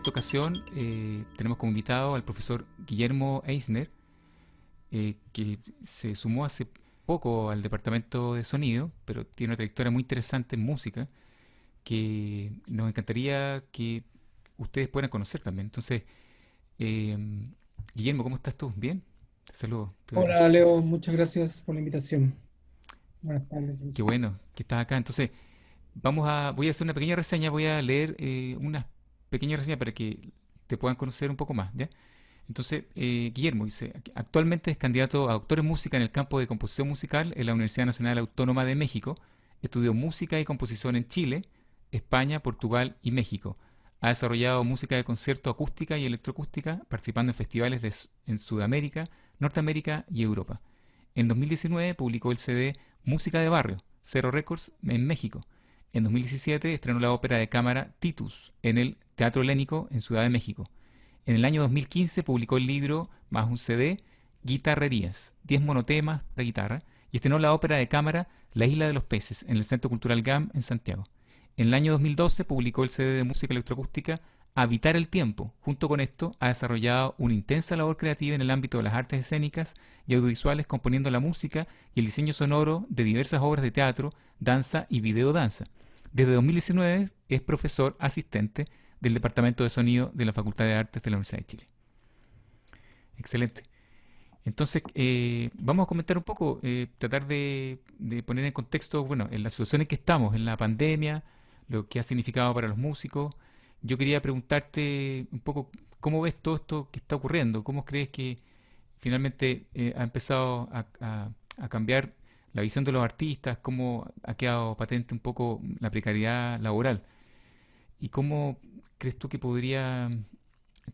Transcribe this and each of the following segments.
esta ocasión tenemos como invitado al profesor Guillermo Eisner, que se sumó hace poco al departamento de sonido, pero tiene una trayectoria muy interesante en música que nos encantaría que ustedes puedan conocer también. Entonces, eh, Guillermo, ¿cómo estás tú? ¿Bien? Te saludo primero. Hola Leo, muchas gracias por la invitación. Buenas tardes. Qué bueno que estás acá. Entonces, voy a hacer una pequeña reseña, voy a leer una pequeña reseña para que te puedan conocer un poco más, ¿ya? Entonces, Guillermo dice, actualmente es candidato a doctor en música en el campo de composición musical en la Universidad Nacional Autónoma de México. Estudió música y composición en Chile, España, Portugal y México. Ha desarrollado música de concierto acústica y electroacústica, participando en festivales en Sudamérica, Norteamérica y Europa. En 2019 publicó el CD Música de Barrio, Cero Records, en México. En 2017 estrenó la ópera de cámara Titus en el Teatro Helénico en Ciudad de México. En el año 2015 publicó el libro más un CD, Guitarrerías, 10 monotemas para guitarra, y estrenó la ópera de cámara La Isla de los Peces en el Centro Cultural GAM en Santiago. En el año 2012 publicó el CD de música electroacústica Habitar el Tiempo. Junto con esto ha desarrollado una intensa labor creativa en el ámbito de las artes escénicas y audiovisuales, componiendo la música y el diseño sonoro de diversas obras de teatro, danza y videodanza. Desde 2019 es profesor asistente del Departamento de Sonido de la Facultad de Artes de la Universidad de Chile. Excelente. Entonces, vamos a comentar un poco, tratar de poner en contexto, bueno, en la situación en que estamos, en la pandemia, lo que ha significado para los músicos. Yo quería preguntarte un poco cómo ves todo esto que está ocurriendo, cómo crees que finalmente ha empezado a cambiar la visión de los artistas, cómo ha quedado patente un poco la precariedad laboral y cómo crees tú que podría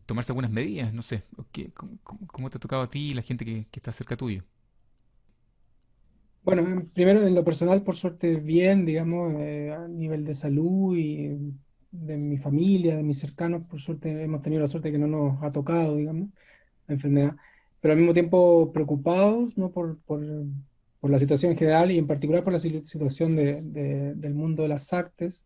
tomarse algunas medidas, no sé, cómo te ha tocado a ti y la gente que está cerca tuyo. Bueno, primero en lo personal, por suerte, bien, digamos, a nivel de salud y de mi familia, de mis cercanos, por suerte hemos tenido la suerte que no nos ha tocado, digamos, la enfermedad, pero al mismo tiempo preocupados, ¿no? Por la situación en general y en particular por la situación del mundo de las artes.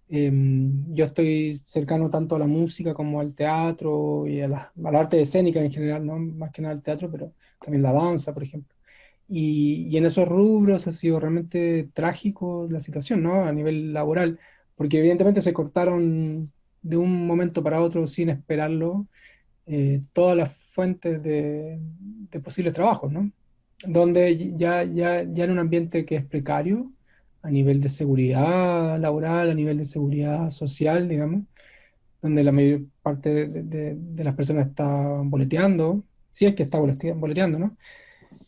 Yo estoy cercano tanto a la música como al teatro y a la arte escénica en general, ¿no? Más que nada al teatro, pero también la danza, por ejemplo. Y en esos rubros ha sido realmente trágico la situación, ¿no? A nivel laboral, porque evidentemente se cortaron de un momento para otro sin esperarlo todas las fuentes de posibles trabajos, ¿no? Donde ya en un ambiente que es precario, a nivel de seguridad laboral, a nivel de seguridad social, digamos, donde la mayor parte de las personas está boleteando, si es que está boleteando, ¿no?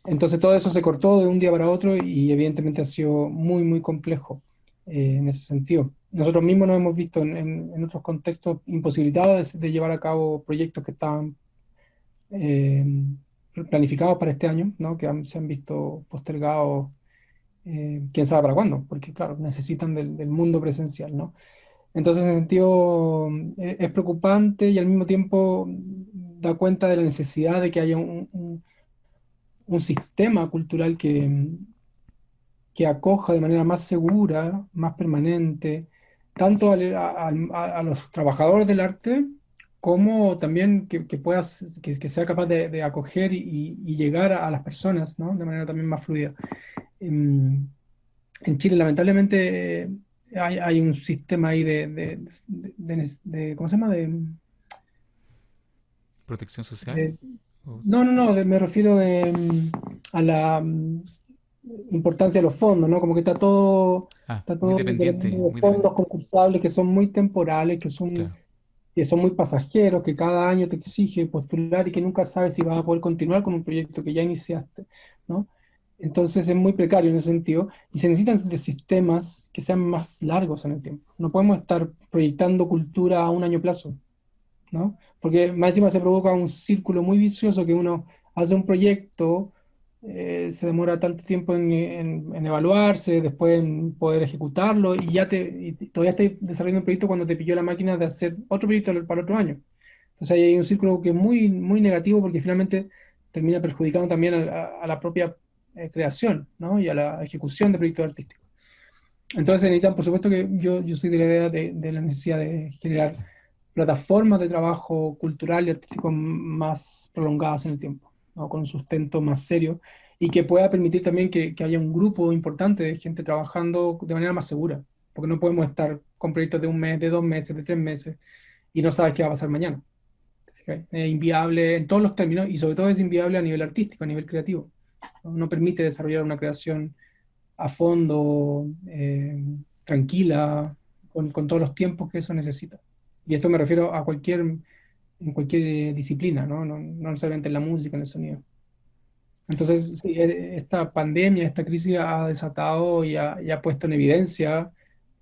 Entonces todo eso se cortó de un día para otro y evidentemente ha sido muy, muy complejo en ese sentido. Nosotros mismos nos hemos visto en otros contextos imposibilitados de llevar a cabo proyectos que estaban eh, planificados para este año, ¿no? Que se han visto postergados, quién sabe para cuándo, porque claro, necesitan del mundo presencial, ¿no? Entonces, en ese sentido, es preocupante y al mismo tiempo da cuenta de la necesidad de que haya un sistema cultural que acoja de manera más segura, más permanente, tanto a los trabajadores del arte como también que sea capaz de acoger y llegar a las personas, ¿no? De manera también más fluida. En, en Chile, lamentablemente, hay un sistema ahí ¿cómo se llama? ¿Protección social? De- O- no, no, no, me refiero a la importancia de los fondos, ¿no? Como que está muy todo dependiente, dependiendo de muy fondos dependiente. concursables que son muy temporales, Claro. que son muy pasajeros, que cada año te exige postular y que nunca sabes si vas a poder continuar con un proyecto que ya iniciaste, ¿no? Entonces es muy precario en ese sentido y se necesitan de sistemas que sean más largos en el tiempo. No podemos estar proyectando cultura a un año plazo, ¿no? Porque más encima se provoca un círculo muy vicioso que uno hace un proyecto, se demora tanto tiempo en evaluarse, después en poder ejecutarlo y todavía estás desarrollando un proyecto cuando te pilló la máquina de hacer otro proyecto para el otro año. Entonces ahí hay un círculo que es muy, muy negativo porque finalmente termina perjudicando también a la propia creación, ¿no? Y a la ejecución de proyectos artísticos. Entonces necesitan, por supuesto que yo soy de la idea de la necesidad de generar plataformas de trabajo cultural y artístico más prolongadas en el tiempo, ¿no? Con un sustento más serio y que pueda permitir también que haya un grupo importante de gente trabajando de manera más segura, porque no podemos estar con proyectos de un mes, de 2 meses, de 3 meses y no sabes qué va a pasar mañana. ¿Ok? Es inviable en todos los términos y sobre todo es inviable a nivel artístico, a nivel creativo. No permite desarrollar una creación a fondo, tranquila, con todos los tiempos que eso necesita. Y esto me refiero a en cualquier disciplina, ¿no? No necesariamente en la música, en el sonido. Entonces, sí, esta pandemia, esta crisis ha desatado y ha puesto en evidencia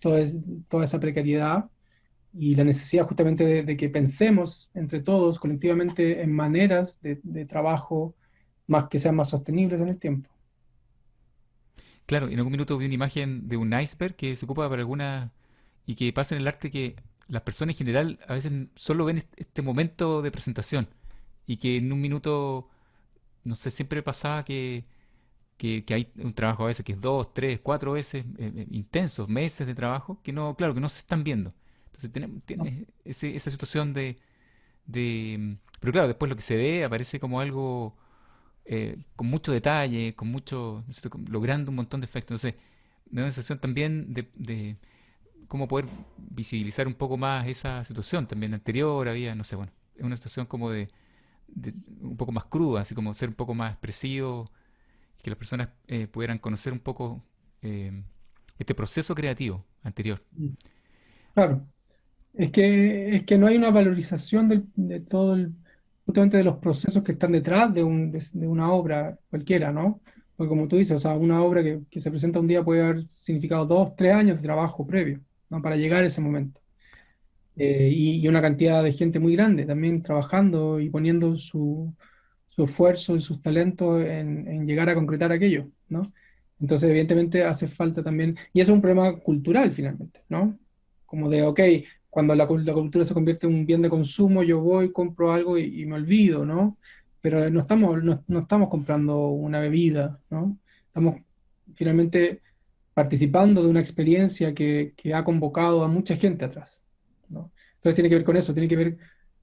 toda, toda esa precariedad y la necesidad justamente de que pensemos entre todos colectivamente en maneras de trabajo más que sean más sostenibles en el tiempo. Claro, en algún minuto vi una imagen de un iceberg que se ocupa para alguna y que pasa en el arte que las personas en general a veces solo ven este momento de presentación y que en un minuto, no sé, siempre pasaba que hay un trabajo a veces que es 2, 3, 4 veces intensos, meses de trabajo, que no, claro, que no se están viendo. Entonces ¿No? tienes esa situación pero claro, después lo que se ve aparece como algo con mucho detalle, con mucho, no sé, logrando un montón de efectos. Entonces, me da una sensación también de cómo poder visibilizar un poco más esa situación. También anterior había, no sé, bueno, es una situación como de un poco más cruda, así como ser un poco más expresivo, y que las personas pudieran conocer un poco eh, este proceso creativo anterior. Claro. Es que no hay una valorización de todo justamente de los procesos que están detrás de una obra cualquiera, ¿no? Porque como tú dices, o sea, una obra que se presenta un día puede haber significado 2, 3 años de trabajo previo, ¿no? Para llegar a ese momento. Y una cantidad de gente muy grande también trabajando y poniendo su esfuerzo y sus talentos en llegar a concretar aquello, ¿no? Entonces, evidentemente, hace falta también, y eso es un problema cultural finalmente, ¿no? Como de, ok, cuando la cultura se convierte en un bien de consumo, yo voy, compro algo y me olvido, ¿no? Pero no estamos comprando una bebida, ¿no? Estamos finalmente participando de una experiencia que ha convocado a mucha gente atrás, ¿no? Entonces tiene que ver con eso, tiene que ver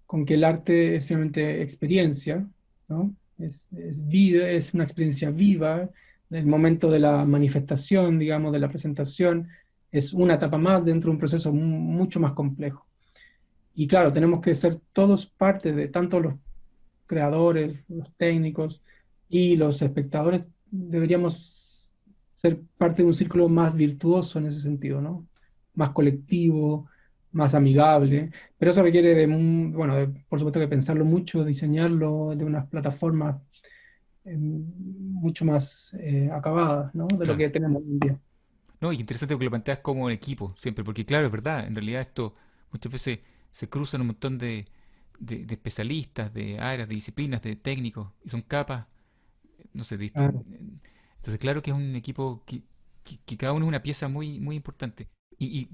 con que el arte es finalmente experiencia, ¿no? Es vida, es una experiencia viva. El momento de la manifestación, digamos, de la presentación, es una etapa más dentro de un proceso mucho más complejo. Y claro, tenemos que ser todos parte de tanto los creadores, los técnicos y los espectadores, deberíamos ser parte de un círculo más virtuoso en ese sentido, ¿no? Más colectivo, más amigable, pero eso requiere bueno, por supuesto que pensarlo mucho, diseñarlo de unas plataformas mucho más acabadas, ¿no? De lo Claro. que tenemos hoy en día. No, y interesante porque lo planteas como un equipo siempre, porque claro, es verdad, en realidad esto muchas veces se cruzan un montón de especialistas, de áreas, de disciplinas, de técnicos, y son capas, no sé, Claro. entonces claro que es un equipo que cada uno es una pieza muy, muy importante.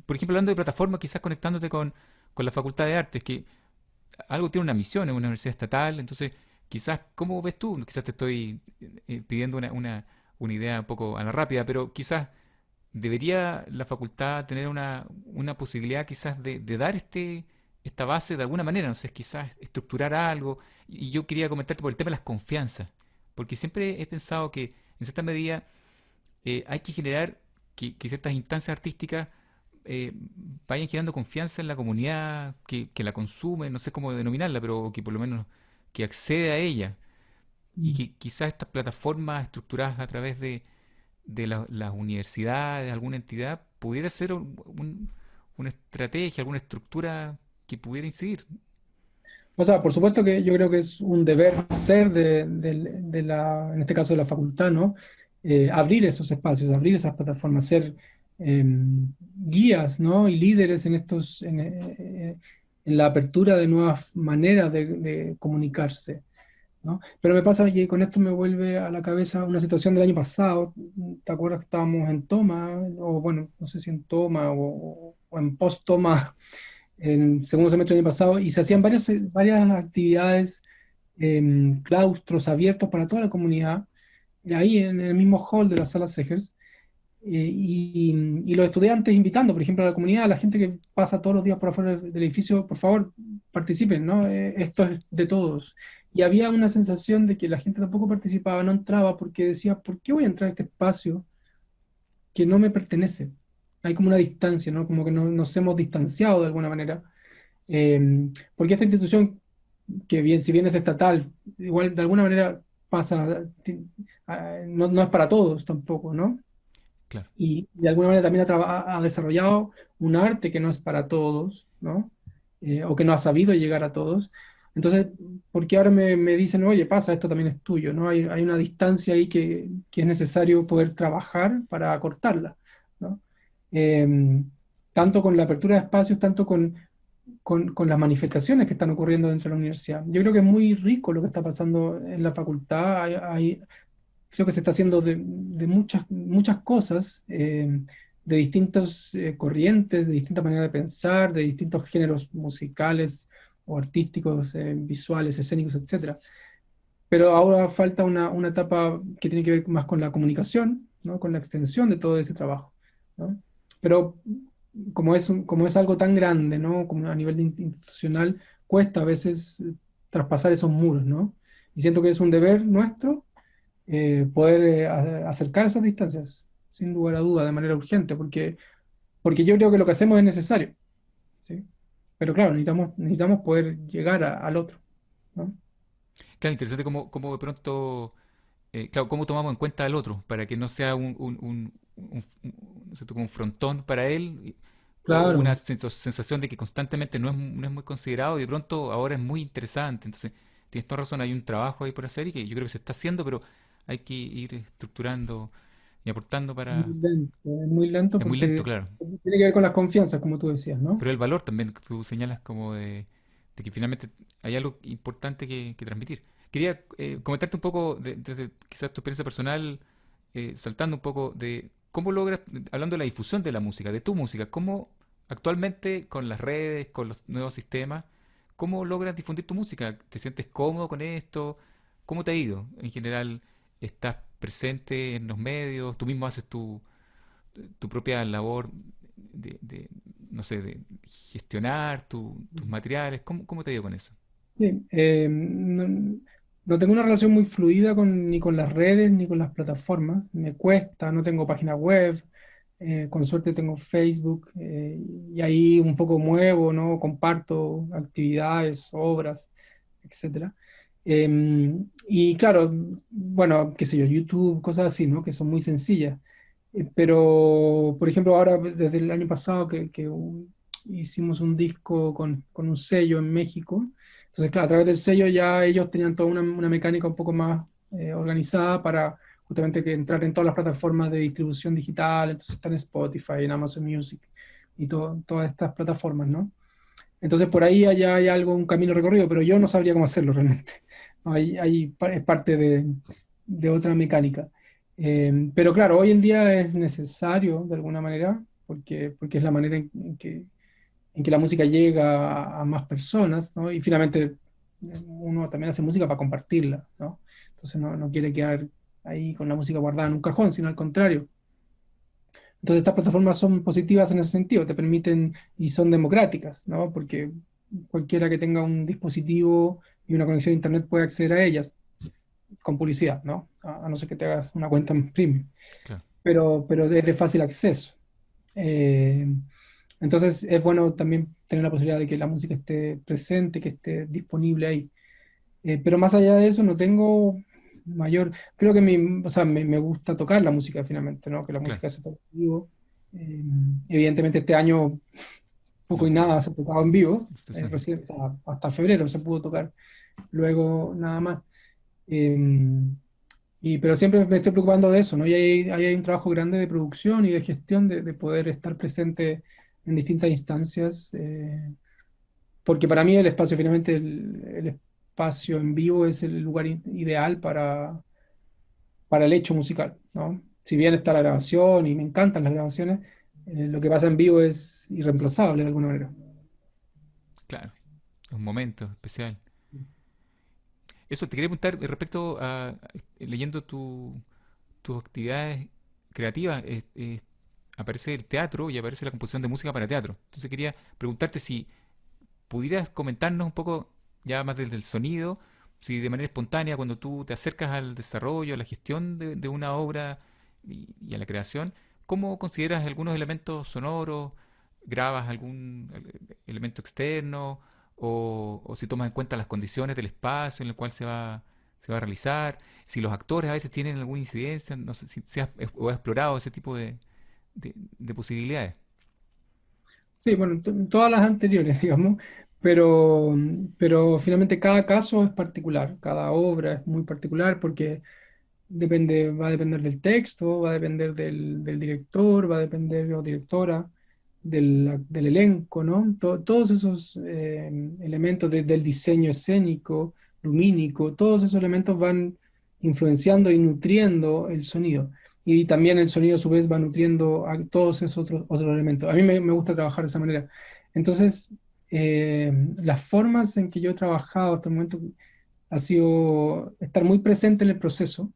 Por ejemplo, hablando de plataformas, quizás conectándote con la Facultad de Artes, que algo tiene una misión, es una universidad estatal, entonces quizás, ¿cómo ves tú? Quizás te estoy pidiendo una idea un poco a la rápida, pero quizás ¿debería la facultad tener una posibilidad quizás de dar esta base de alguna manera? No sé, quizás estructurar algo. Y yo quería comentarte por el tema de las confianzas, porque siempre he pensado que en cierta medida hay que generar que ciertas instancias artísticas eh, vayan generando confianza en la comunidad que la consume, no sé cómo denominarla, pero que por lo menos que accede a ella. Y Mm. que quizás estas plataformas estructuradas a través de las universidades, alguna entidad, pudiera ser una estrategia, alguna estructura que pudiera incidir. O sea, por supuesto que yo creo que es un deber ser en este caso de la facultad, ¿no? Abrir esos espacios, abrir esas plataformas, ser guías, ¿no? Y líderes en la apertura de nuevas maneras de comunicarse, ¿no? Pero me pasa que con esto me vuelve a la cabeza una situación del año pasado. ¿Te acuerdas que estábamos en toma? O bueno, no sé si en toma o en post-toma en segundo semestre del año pasado y se hacían varias actividades, claustros abiertos para toda la comunidad, y ahí en el mismo hall de la sala Segers. y los estudiantes invitando, por ejemplo, a la comunidad, a la gente que pasa todos los días por afuera del edificio, por favor, participen, ¿no? Esto es de todos. Y había una sensación de que la gente tampoco participaba, no entraba, porque decía, ¿por qué voy a entrar a este espacio que no me pertenece? Hay como una distancia, ¿no? Como que nos hemos distanciado de alguna manera. Porque esta institución, que bien, si bien es estatal, igual de alguna manera pasa, no es para todos tampoco, ¿no? Claro. Y de alguna manera también ha desarrollado un arte que no es para todos, ¿no? O que no ha sabido llegar a todos. Entonces, ¿por qué ahora me dicen, oye, pasa, esto también es tuyo, ¿no? Hay una distancia ahí que es necesario poder trabajar para acortarla, ¿no? Eh, tanto con la apertura de espacios, tanto con las manifestaciones que están ocurriendo dentro de la universidad. Yo creo que es muy rico lo que está pasando en la facultad. Creo que se está haciendo de muchas cosas, de distintas corrientes, de distintas maneras de pensar, de distintos géneros musicales o artísticos, visuales, escénicos, etcétera. Pero ahora falta una etapa que tiene que ver más con la comunicación, ¿no? Con la extensión de todo ese trabajo, ¿no? Pero como es algo tan grande, ¿no? Como a nivel institucional, cuesta a veces traspasar esos muros, ¿no? Y siento que es un deber nuestro poder acercar esas distancias, sin lugar a duda, de manera urgente, porque yo creo que lo que hacemos es necesario, ¿sí? Pero claro, necesitamos poder llegar al otro, ¿no? Claro, interesante cómo de pronto, claro, cómo tomamos en cuenta al otro para que no sea no sé tú, como un frontón para él o una Claro. sensación de que constantemente no es muy considerado y de pronto ahora es muy interesante. Entonces, tienes toda razón, hay un trabajo ahí por hacer y que yo creo que se está haciendo, pero hay que ir estructurando y aportando para... Es muy lento Es muy lento, porque claro. tiene que ver con las confianzas, como tú decías, ¿no? Pero el valor también que tú señalas como de que finalmente hay algo importante que transmitir. Quería comentarte un poco desde quizás tu experiencia personal, saltando un poco de cómo logras, hablando de la difusión de la música, de tu música, cómo actualmente con las redes, con los nuevos sistemas, cómo logras difundir tu música. ¿Te sientes cómodo con esto? ¿Cómo te ha ido? En general, ¿estás presente en los medios? ¿Tú mismo haces tu propia labor de, no sé, de gestionar tus materiales? ¿Cómo te digo con eso? Sí, no tengo una relación muy fluida ni con las redes ni con las plataformas. Me cuesta, no tengo página web. Con suerte tengo Facebook, y ahí un poco muevo, ¿no? Comparto actividades, obras, etcétera. Y claro, bueno, qué sé yo, YouTube, cosas así, ¿no? Que son muy sencillas. Pero, por ejemplo, ahora desde el año pasado que hicimos un disco con un sello en México. Entonces, claro, a través del sello ya ellos tenían toda una mecánica un poco más organizada para justamente que entrar en todas las plataformas de distribución digital. Entonces está en Spotify, en Amazon Music y todas estas plataformas, ¿no? Entonces por ahí allá hay algo, un camino recorrido, pero yo no sabría cómo hacerlo realmente. Es parte de otra mecánica. Pero claro, hoy en día es necesario de alguna manera, porque es la manera en que la música llega a más personas, ¿no? Y finalmente uno también hace música para compartirla, ¿no? Entonces no quiere quedar ahí con la música guardada en un cajón, sino al contrario. Entonces estas plataformas son positivas en ese sentido, te permiten y son democráticas, ¿no? Porque cualquiera que tenga un dispositivo y una conexión a internet puede acceder a ellas con publicidad, ¿no? A no ser que te hagas una cuenta en premium, Claro. pero es de fácil acceso. Eh, entonces es bueno también tener la posibilidad de que la música esté presente, que esté disponible ahí. Pero más allá de eso no tengo mayor, creo que o sea, me gusta tocar la música finalmente, ¿no? Que la Claro. música se toca en vivo. Eh, evidentemente este año poco No, y nada se ha tocado en vivo, sí. recién hasta febrero se pudo tocar, luego nada más. Eh, pero siempre me estoy preocupando de eso, ¿no? Y ahí hay un trabajo grande de producción y de gestión, de poder estar presente en distintas instancias, porque para mí el espacio, finalmente, el espacio en vivo es el lugar ideal para el hecho musical, ¿no? Si bien está la grabación y me encantan las grabaciones, lo que pasa en vivo es irreemplazable de alguna manera. Claro. Es un momento especial. Eso te quería preguntar respecto a leyendo tus actividades. creativa aparece el teatro y aparece la composición de música para teatro. Entonces quería preguntarte si pudieras comentarnos un poco, ya más desde el sonido, si de manera espontánea, cuando tú te acercas al desarrollo, a la gestión de una obra y a la creación, ¿cómo consideras algunos elementos sonoros? ¿Grabas algún elemento externo? O si tomas en cuenta las condiciones del espacio en el cual se va a realizar? Si los actores a veces tienen alguna incidencia, no sé si has, o has explorado ese tipo de posibilidades. Sí, bueno, todas las anteriores, digamos, pero finalmente cada caso es particular, cada obra es muy particular porque va a depender del texto, va a depender del director, va a depender o directora, del elenco, ¿no? Todos esos elementos del diseño escénico, lumínico, todos esos elementos van influenciando y nutriendo el sonido. Y también el sonido a su vez va nutriendo a todos esos otros elementos. A mí me gusta trabajar de esa manera. Entonces, las formas en que yo he trabajado hasta el momento ha sido estar muy presente en el proceso,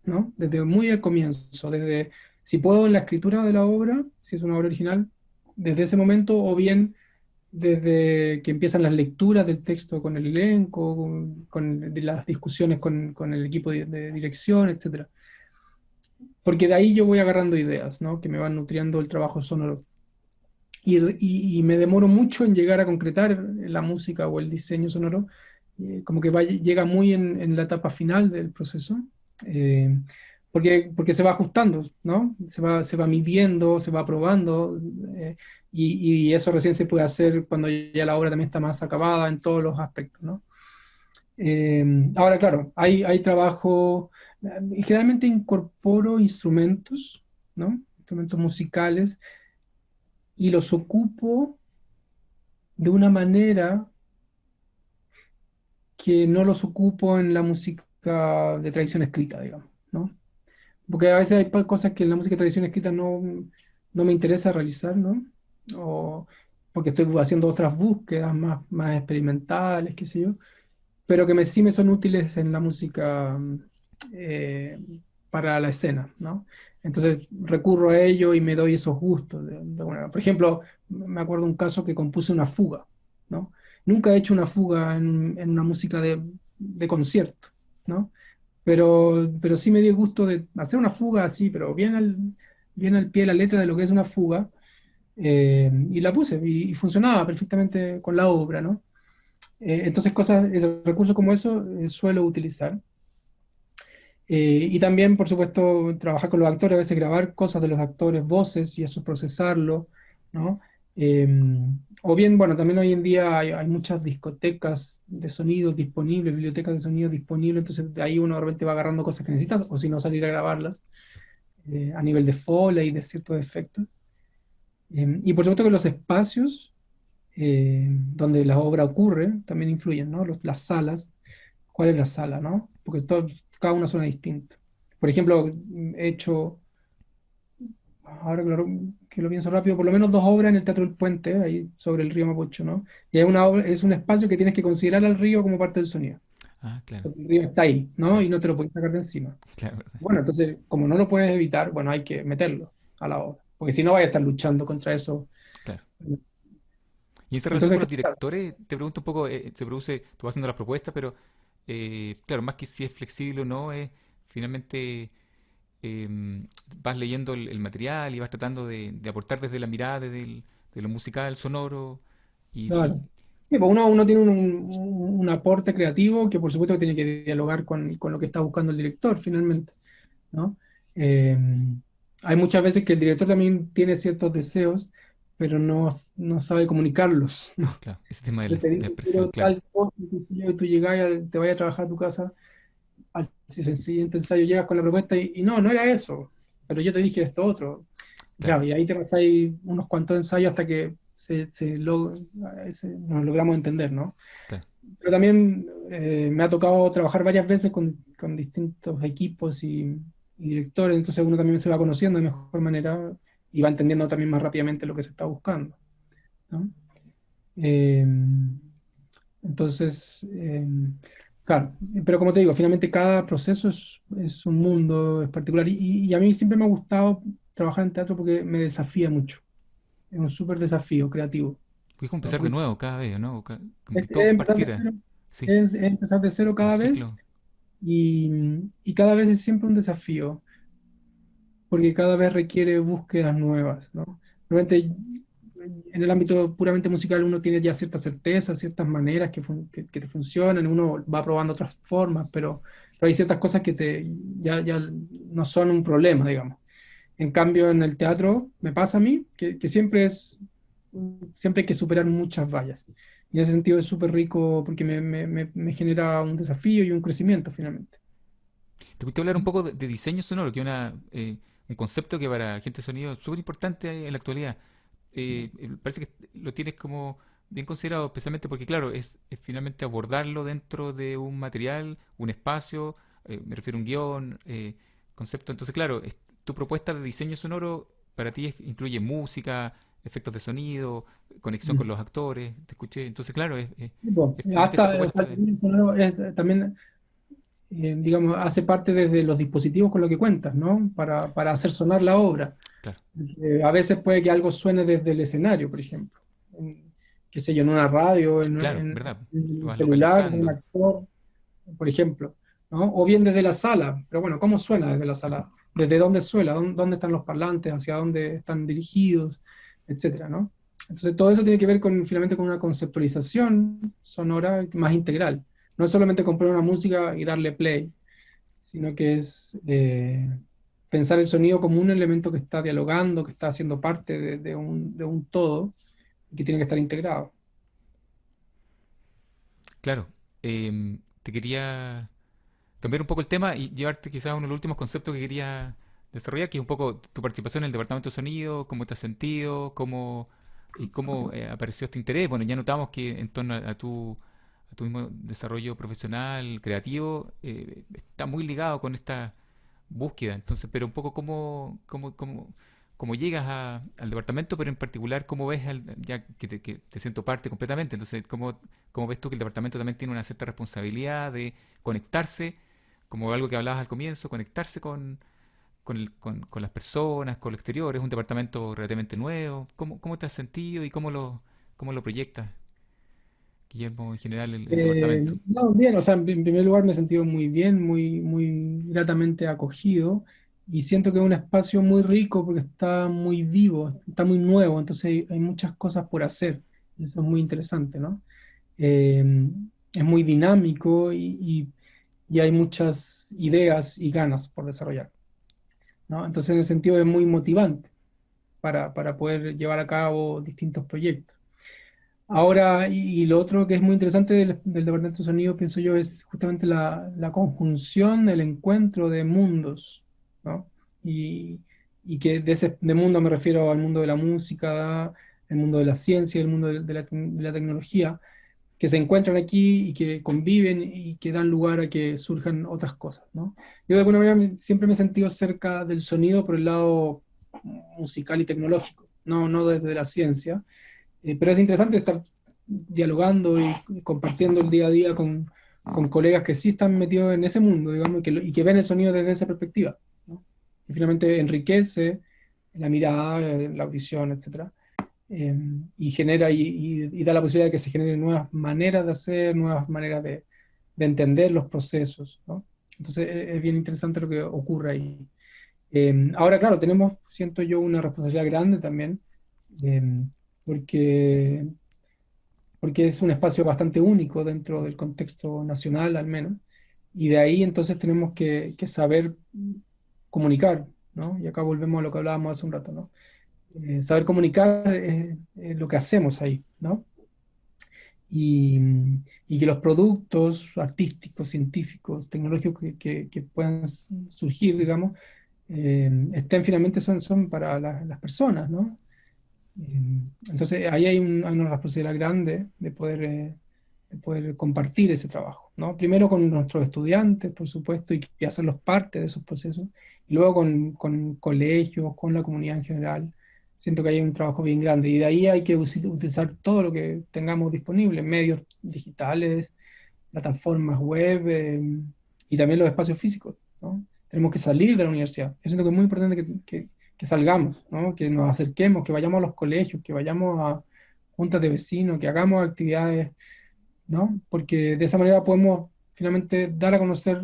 ¿no? Desde muy al comienzo, desde, si puedo, en la escritura de la obra, si es una obra original, desde ese momento, o bien desde que empiezan las lecturas del texto con el elenco, de las discusiones con el equipo de dirección, etcétera. Porque de ahí yo voy agarrando ideas, ¿no? Que me van nutriendo el trabajo sonoro. Y me demoro mucho en llegar a concretar la música o el diseño sonoro, como que llega muy en la etapa final del proceso, eh, porque se va ajustando, ¿no? Se va midiendo, se va probando, y eso recién se puede hacer cuando ya la obra también está más acabada en todos los aspectos, ¿no? Ahora, claro, hay trabajo, generalmente incorporo instrumentos, ¿no? Instrumentos musicales y los ocupo de una manera que no los ocupo en la música de tradición escrita, digamos, ¿no? Porque a veces hay cosas que en la música de tradición escrita no me interesa realizar, ¿no? O porque estoy haciendo otras búsquedas más experimentales, qué sé yo, pero que sí me son útiles en la música eh, para la escena, ¿no? Entonces recurro a ello y me doy esos gustos. Por ejemplo, me acuerdo un caso que compuse una fuga, ¿no? Nunca he hecho una fuga en una música de concierto, ¿no? Pero sí me di el gusto de hacer una fuga así, pero bien al pie de la letra de lo que es una fuga, y la puse y funcionaba perfectamente con la obra, ¿no? Entonces, recursos como eso suelo utilizar. Y también, por supuesto, trabajar con los actores, a veces grabar cosas de los actores, voces, y eso procesarlo, ¿no? Eh, o bien, bueno, también hoy en día hay muchas discotecas de sonido disponibles, bibliotecas de sonido disponibles, entonces de ahí uno de repente va agarrando cosas que necesitas, o si no, salir a grabarlas a nivel de Foley y de ciertos efectos. Y por supuesto que los espacios donde la obra ocurre también influyen, ¿no? Las salas, ¿cuál es la sala, no? Porque cada una suena distinto. Por ejemplo, he hecho, ahora claro, que lo pienso rápido, por lo menos dos obras en el Teatro del Puente, ahí sobre el río Mapocho, ¿no? Y es un espacio que tienes que considerar al río como parte del sonido. Ah, claro, Porque el río está ahí, ¿no? claro, Y no te lo puedes sacar de encima. claro. Bueno, entonces, como no lo puedes evitar, bueno, hay que meterlo a la obra. Porque si no, vaya a estar luchando contra eso. Claro. Y en esa relación con Entonces, los claro, directores, te pregunto un poco, se produce, tú vas haciendo las propuestas, pero claro, más que si es flexible o no, es finalmente vas leyendo el material y vas tratando de aportar desde la mirada, de lo musical, sonoro, y claro. Sí, pues uno tiene un aporte creativo que por supuesto que tiene que dialogar con lo que está buscando el director finalmente, ¿no? Eh, Hay muchas veces que el director también tiene ciertos deseos, pero no sabe comunicarlos, ¿no? claro, ese tema Entonces te de la dice, expresión, quiero claro, tal cosa, qué sé yo, y tú llegas, te vayas a trabajar a tu casa, al siguiente ensayo llegas con la propuesta y no era eso, pero yo te dije esto otro. claro, Claro, y ahí te pasáis unos cuantos ensayos hasta que nos logramos entender, ¿no? claro. Pero también me ha tocado trabajar varias veces con distintos equipos y directores, entonces uno también se va conociendo de mejor manera y va entendiendo también más rápidamente lo que se está buscando, ¿no? Eh, entonces, Claro, pero como te digo, finalmente cada proceso es un mundo, es particular. Y a mí siempre me ha gustado trabajar en teatro porque me desafía mucho. Es un súper desafío creativo, Puedes como ¿no? empezar de Porque nuevo cada vez, ¿no? Como que es todo empezar de partiera. cero, Sí, es empezar de cero un cada vez ciclo. y, y cada vez es siempre un desafío, porque cada vez requiere búsquedas nuevas, ¿no? Realmente en el ámbito puramente musical uno tiene ya ciertas certezas, ciertas maneras que te funcionan, uno va probando otras formas, pero hay ciertas cosas que ya no son un problema, digamos. En cambio, en el teatro me pasa a mí que siempre hay que superar muchas vallas. Y en ese sentido es súper rico porque me genera un desafío y un crecimiento finalmente. Te gustaría hablar un poco de diseño sonoro, que es un concepto que para gente de sonido es súper importante en la actualidad. Parece que lo tienes como bien considerado, especialmente porque, claro, es finalmente abordarlo dentro de un material, un espacio, me refiero a un guión, concepto. Entonces, claro, tu propuesta de diseño sonoro para ti incluye música, efectos de sonido, conexión con Mm. los actores, te escuché. Entonces, claro, Tipo, es finalmente esta hasta, o sea, propuesta el de... diseño sonoro también, digamos, hace parte desde los dispositivos con los que cuentas, ¿no? Para hacer sonar la obra. Claro, A veces puede que algo suene desde el escenario, por ejemplo. Qué sé yo, en una radio, claro, ¿verdad? en Lo un vas celular, de un localizando. actor, por ejemplo, ¿no? O bien desde la sala. Pero bueno, ¿cómo suena desde la sala? ¿Desde dónde suena? ¿Dónde están los parlantes? ¿Hacia dónde están dirigidos? Etcétera, ¿no? Entonces, todo eso tiene que ver finalmente con una conceptualización sonora más integral. No es solamente comprar una música y darle play, sino que es pensar el sonido como un elemento que está dialogando, que está haciendo parte de un todo y que tiene que estar integrado. Claro, te quería cambiar un poco el tema y llevarte quizás a uno de los últimos conceptos que quería desarrollar, que es un poco tu participación en el departamento de sonido, cómo te has sentido, cómo apareció este interés. Bueno, ya notamos que en torno a tu mismo desarrollo profesional, creativo, está muy ligado con esta búsqueda. Entonces, pero un poco cómo llegas al departamento, pero en particular cómo ves, ya que te siento parte completamente. Entonces, cómo ves tú que el departamento también tiene una cierta responsabilidad de conectarse, como algo que hablabas al comienzo, conectarse con las personas, con el exterior. Es un departamento relativamente nuevo. ¿Cómo te has sentido y cómo lo proyectas, Guillermo, en general, el departamento? No, bien, o sea, en primer lugar me he sentido muy bien, muy gratamente acogido y siento que es un espacio muy rico porque está muy vivo, está muy nuevo, entonces hay muchas cosas por hacer. Eso es muy interesante, ¿no? Eh, es muy dinámico y hay muchas ideas y ganas por desarrollar, ¿no? Entonces, en ese sentido, es muy motivante para poder llevar a cabo distintos proyectos. Ahora, y lo otro que es muy interesante del Departamento de Sonido, pienso yo, es justamente la conjunción, el encuentro de mundos, ¿no? Y, y que de mundo me refiero al mundo de la música, el mundo de la ciencia, el mundo de la tecnología, que se encuentran aquí y que conviven y que dan lugar a que surjan otras cosas, ¿no? Yo de alguna manera siempre me he sentido cerca del sonido por el lado musical y tecnológico, no desde la ciencia, pero es interesante estar dialogando y compartiendo el día a día con colegas que sí están metidos en ese mundo, digamos, y que ven el sonido desde esa perspectiva, ¿no? Y finalmente enriquece la mirada, la audición, etcétera, y genera y da la posibilidad de que se generen nuevas maneras de hacer, nuevas maneras de entender los procesos, ¿no? Entonces es bien interesante lo que ocurre ahí. Ahora, claro, siento yo, una responsabilidad grande también, eh, porque, porque es un espacio bastante único dentro del contexto nacional, al menos, y de ahí entonces tenemos que saber comunicar, ¿no? Y acá volvemos a lo que hablábamos hace un rato, ¿no? Saber comunicar es lo que hacemos ahí, ¿no? Y, y que los productos artísticos, científicos, tecnológicos que puedan surgir, digamos, estén finalmente son para las personas, ¿no? Entonces ahí hay una responsabilidad grande de poder compartir ese trabajo, ¿no? Primero con nuestros estudiantes, por supuesto, y hacerlos parte de esos procesos, y luego con colegios, con la comunidad en general. Siento que hay un trabajo bien grande y de ahí hay que utilizar todo lo que tengamos disponible, medios digitales, plataformas web, y también los espacios físicos, ¿no? Tenemos que salir de la universidad. Yo siento que es muy importante que salgamos, ¿no? Que nos acerquemos, que vayamos a los colegios, que vayamos a juntas de vecinos, que hagamos actividades, ¿no? Porque de esa manera podemos finalmente dar a conocer,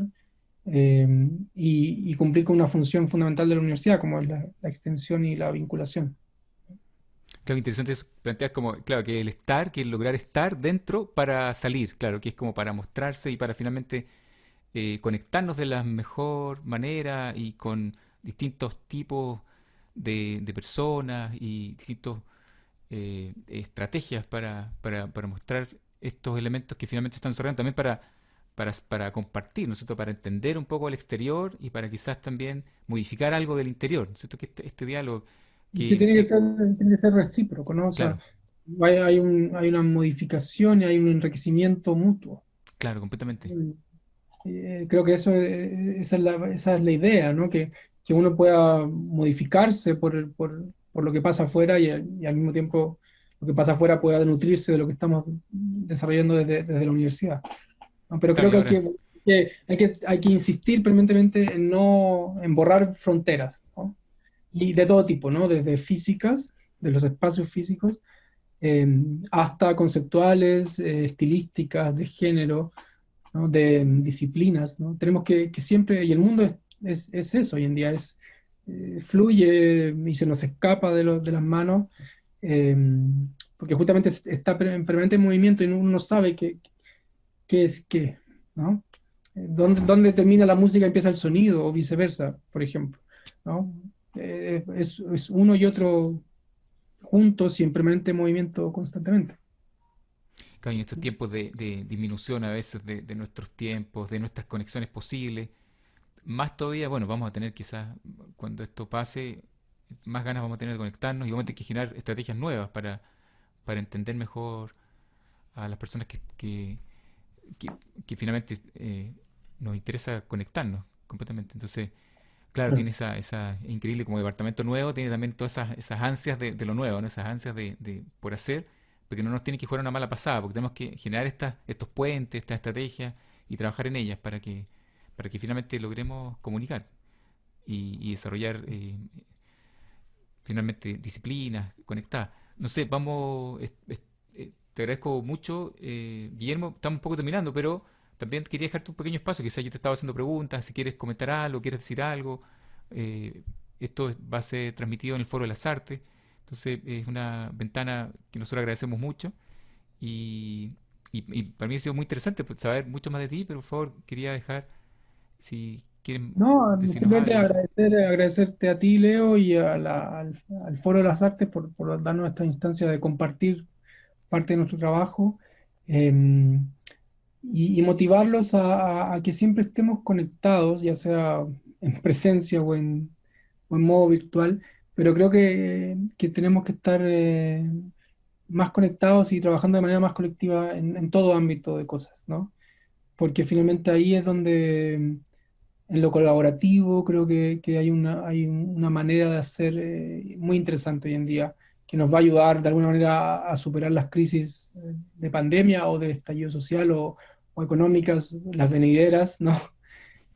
eh, y cumplir con una función fundamental de la universidad, como es la extensión y la vinculación. Claro, interesante es plantear como, claro, que el estar, que el lograr estar dentro para salir, claro, que es como para mostrarse y para finalmente conectarnos de la mejor manera y con distintos tipos de personas y distintas estrategias para mostrar estos elementos que finalmente están desarrollando, también para compartir, ¿no es cierto? Para entender un poco el exterior y para quizás también modificar algo del interior, ¿no es cierto? Que este diálogo Y que que, que, tiene que ser recíproco, ¿no? O sea, claro, hay una modificación y hay un enriquecimiento mutuo. claro, completamente. Creo que esa es la idea, ¿no? Que uno pueda modificarse por lo que pasa afuera, y al mismo tiempo lo que pasa afuera pueda nutrirse de lo que estamos desarrollando desde la universidad, ¿no? Pero Claro, creo y que ahora, hay que insistir permanentemente en borrar fronteras, ¿no? Y de todo tipo, ¿no? Desde físicas, de los espacios físicos, eh, hasta conceptuales, estilísticas, de género, ¿no? De disciplinas, ¿no? Tenemos que siempre, y el mundo es eso hoy en día, fluye y se nos escapa de las manos, eh, porque justamente está en permanente movimiento y uno no sabe qué es qué, ¿no? ¿Dónde termina la música y empieza el sonido, o viceversa, por ejemplo, ¿no? Es uno y otro juntos y en permanente movimiento constantemente. claro, y en estos tiempos de disminución a veces de nuestros tiempos, de nuestras conexiones posibles, más todavía, bueno, vamos a tener quizás, cuando esto pase, más ganas vamos a tener de conectarnos y vamos a tener que generar estrategias nuevas para entender mejor a las personas que, que finalmente nos interesa conectarnos completamente. Entonces, claro, Claro. tiene esa increíble como departamento nuevo, tiene también todas esas ansias de lo nuevo, ¿no? Esas ansias por hacer, porque no nos tiene que jugar una mala pasada, porque tenemos que generar estos puentes, estas estrategias y trabajar en ellas para que finalmente logremos comunicar y desarrollar finalmente disciplinas conectadas. No sé, te agradezco mucho, Guillermo, estamos un poco terminando, pero también quería dejarte un pequeño espacio, quizás yo te estaba haciendo preguntas, si quieres comentar algo, quieres decir algo. eh, Esto va a ser transmitido en el Foro de las Artes, entonces es una ventana que nosotros agradecemos mucho y, y para mí ha sido muy interesante pues, saber mucho más de ti, pero por favor quería dejar, si quieren No, decirnos simplemente algo, no sé. agradecerte a ti, Leo, y al Foro de las Artes por darnos esta instancia de compartir parte de nuestro trabajo, eh, y motivarlos a que siempre estemos conectados, ya sea en presencia o en modo virtual, pero creo que tenemos que estar, más conectados y trabajando de manera más colectiva en todo ámbito de cosas, ¿no? Porque finalmente ahí es donde, en lo colaborativo, creo que hay una manera de hacer, muy interesante hoy en día, que nos va a ayudar de alguna manera a superar las crisis, de pandemia o de estallido social o económicas, las venideras, ¿no?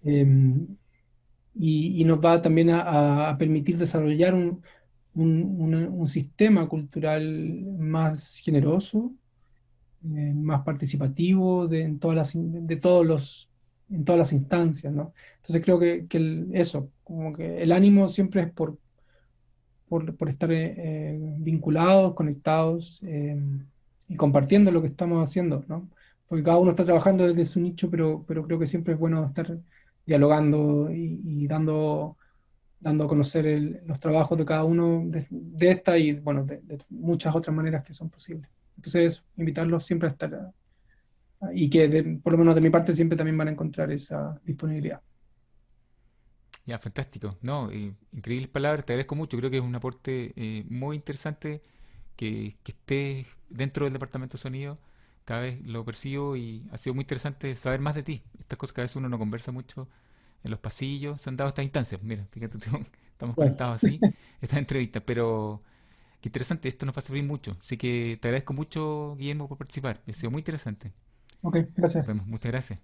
Em, y nos va también a permitir desarrollar un sistema cultural más generoso, más participativo en todas las instancias, ¿no? Entonces creo eso, como que el ánimo siempre es por estar, vinculados, conectados, y compartiendo lo que estamos haciendo, ¿no? Porque cada uno está trabajando desde su nicho, pero creo que siempre es bueno estar dialogando y dando a conocer los trabajos de cada uno de esta y, bueno, de muchas otras maneras que son posibles. Entonces, invitarlos siempre a estar, y que por lo menos de mi parte siempre también van a encontrar esa disponibilidad. Ya, fantástico. No, increíbles palabras, te agradezco mucho. Creo que es un aporte muy interesante que estés dentro del departamento de sonido. Cada vez lo percibo y ha sido muy interesante saber más de ti. Estas cosas que a veces uno no conversa mucho en los pasillos, se han dado estas instancias. Mira, fíjate, estamos Bueno, conectados así, estas entrevistas, pero qué interesante, esto nos va a servir mucho. Así que te agradezco mucho, Guillermo, por participar. Ha sido muy interesante. Ok, Nos gracias. vemos. Muchas gracias.